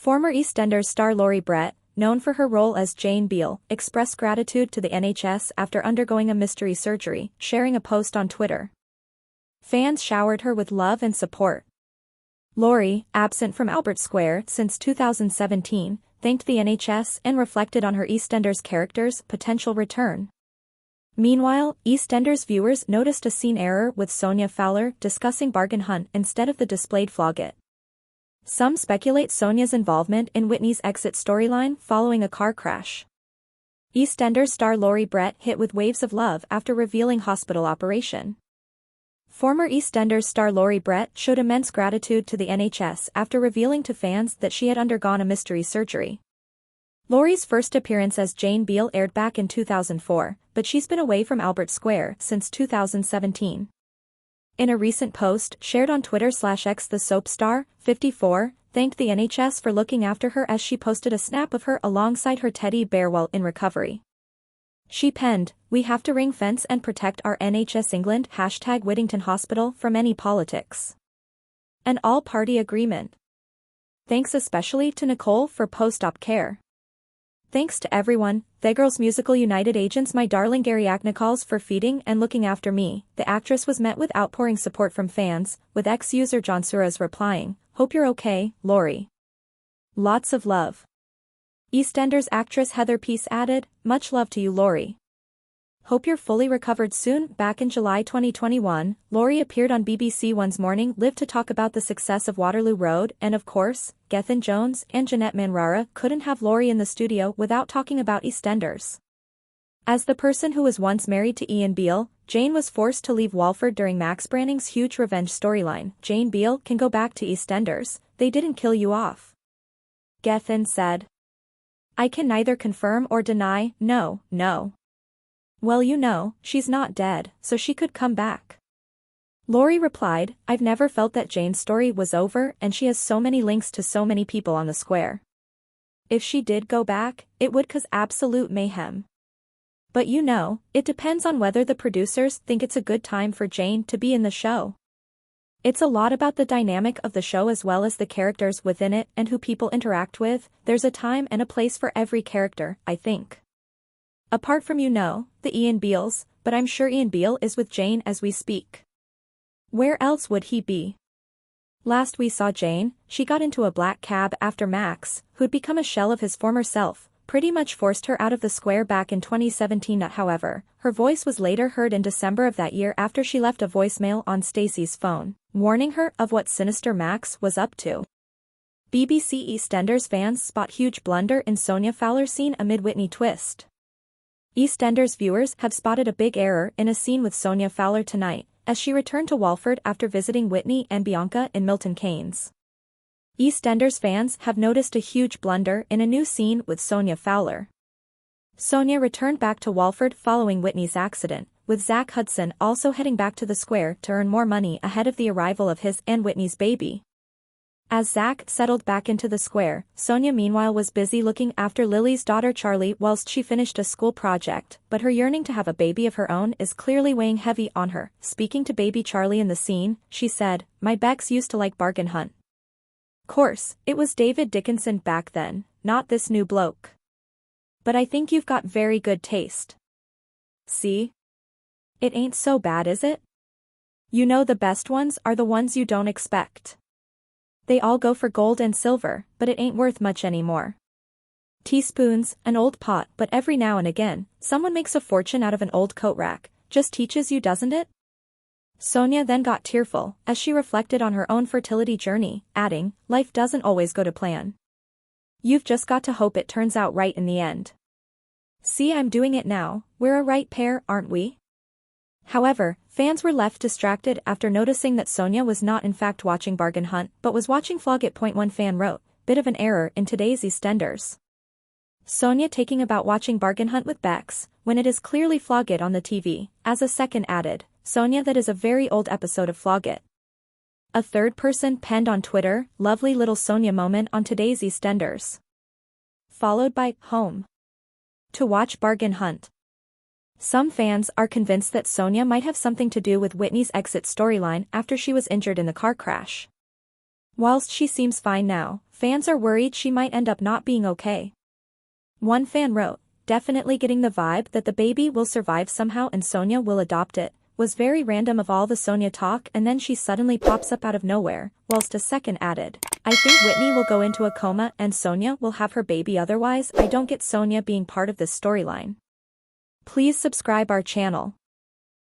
Former EastEnders star Laurie Brett, known for her role as Jane Beale, expressed gratitude to the NHS after undergoing a mystery surgery, sharing a post on Twitter. Fans showered her with love and support. Laurie, absent from Albert Square since 2017, thanked the NHS and reflected on her EastEnders character's potential return. Meanwhile, EastEnders viewers noticed a scene error with Sonia Fowler discussing bargain hunt instead of the displayed flog-it. Some speculate Sonia's involvement in Whitney's exit storyline following a car crash. EastEnders star Laurie Brett hit with waves of love after revealing hospital operation. Former EastEnders star Laurie Brett showed immense gratitude to the NHS after revealing to fans that she had undergone a mystery surgery. Laurie's first appearance as Jane Beale aired back in 2004, but she's been away from Albert Square since 2017. In a recent post shared on Twitter/X, the soap star, 54, thanked the NHS for looking after her as she posted a snap of her alongside her teddy bear while in recovery. She penned, "We have to ring fence and protect our NHS England #Whittington Hospital from any politics. An all-party agreement. Thanks especially to Nicole for post-op care. Thanks to everyone, the Girls Musical United agents, my darling Gary Nichols for feeding and looking after me." The actress was met with outpouring support from fans, with ex-user John Suarez replying, "Hope you're okay, Laurie. Lots of love." EastEnders actress Heather Peace added, "Much love to you, Laurie. Hope you're fully recovered soon." Back in July 2021, Laurie appeared on BBC One's Morning Live to talk about the success of Waterloo Road, and of course, Gethin Jones and Jeanette Manrara couldn't have Laurie in the studio without talking about EastEnders. As the person who was once married to Ian Beale, Jane was forced to leave Walford during Max Branning's huge revenge storyline. "Jane Beale can go back to EastEnders, they didn't kill you off," Gethin said. "I can neither confirm or deny, no. Well, she's not dead, so she could come back." Laurie replied, "I've never felt that Jane's story was over, and she has so many links to so many people on the square. If she did go back, it would cause absolute mayhem. But it depends on whether the producers think it's a good time for Jane to be in the show. It's a lot about the dynamic of the show as well as the characters within it and who people interact with. There's a time and a place for every character, I think. Apart from the Ian Beales, but I'm sure Ian Beale is with Jane as we speak. Where else would he be? Last we saw Jane, she got into a black cab after Max, who'd become a shell of his former self, pretty much forced her out of the square back in 2017. However, her voice was later heard in December of that year after she left a voicemail on Stacey's phone, warning her of what sinister Max was up to. BBC EastEnders fans spot huge blunder in Sonia Fowler scene amid Whitney twist. EastEnders viewers have spotted a big error in a scene with Sonia Fowler tonight, as she returned to Walford after visiting Whitney and Bianca in Milton Keynes. EastEnders fans have noticed a huge blunder in a new scene with Sonia Fowler. Sonia returned back to Walford following Whitney's accident, with Zach Hudson also heading back to the square to earn more money ahead of the arrival of his and Whitney's baby. As Zach settled back into the square, Sonia meanwhile was busy looking after Lily's daughter Charlie whilst she finished a school project, but her yearning to have a baby of her own is clearly weighing heavy on her. Speaking to baby Charlie in the scene, she said, "My Bex used to like bargain hunt. Course, it was David Dickinson back then, not this new bloke. But I think you've got very good taste. See? It ain't so bad, is it? The best ones are the ones you don't expect. They all go for gold and silver, but it ain't worth much anymore. Teaspoons, an old pot, but every now and again, someone makes a fortune out of an old coat rack. Just teaches you, doesn't it?" Sonia then got tearful, as she reflected on her own fertility journey, adding, "Life doesn't always go to plan. You've just got to hope it turns out right in the end. See, I'm doing it now, we're a right pair, aren't we?" However, fans were left distracted after noticing that Sonia was not in fact watching Bargain Hunt but was watching Flog It. One fan wrote, "Bit of an error in today's EastEnders. Sonia taking about watching Bargain Hunt with Bex, when it is clearly Flog It on the TV," as a second added, "Sonia, that is a very old episode of Flog It." A third person penned on Twitter, "Lovely little Sonia moment on today's EastEnders." Followed by, "Home to watch Bargain Hunt." Some fans are convinced that Sonia might have something to do with Whitney's exit storyline after she was injured in the car crash. Whilst she seems fine now, Fans are worried she might end up not being okay. One fan wrote, "Definitely getting the vibe that the baby will survive somehow and Sonia will adopt it. Was very random of all the Sonia talk and then she suddenly pops up out of nowhere," whilst a second added, "I think Whitney will go into a coma and Sonia will have her baby otherwise I don't get Sonia being part of this storyline. Please subscribe our channel."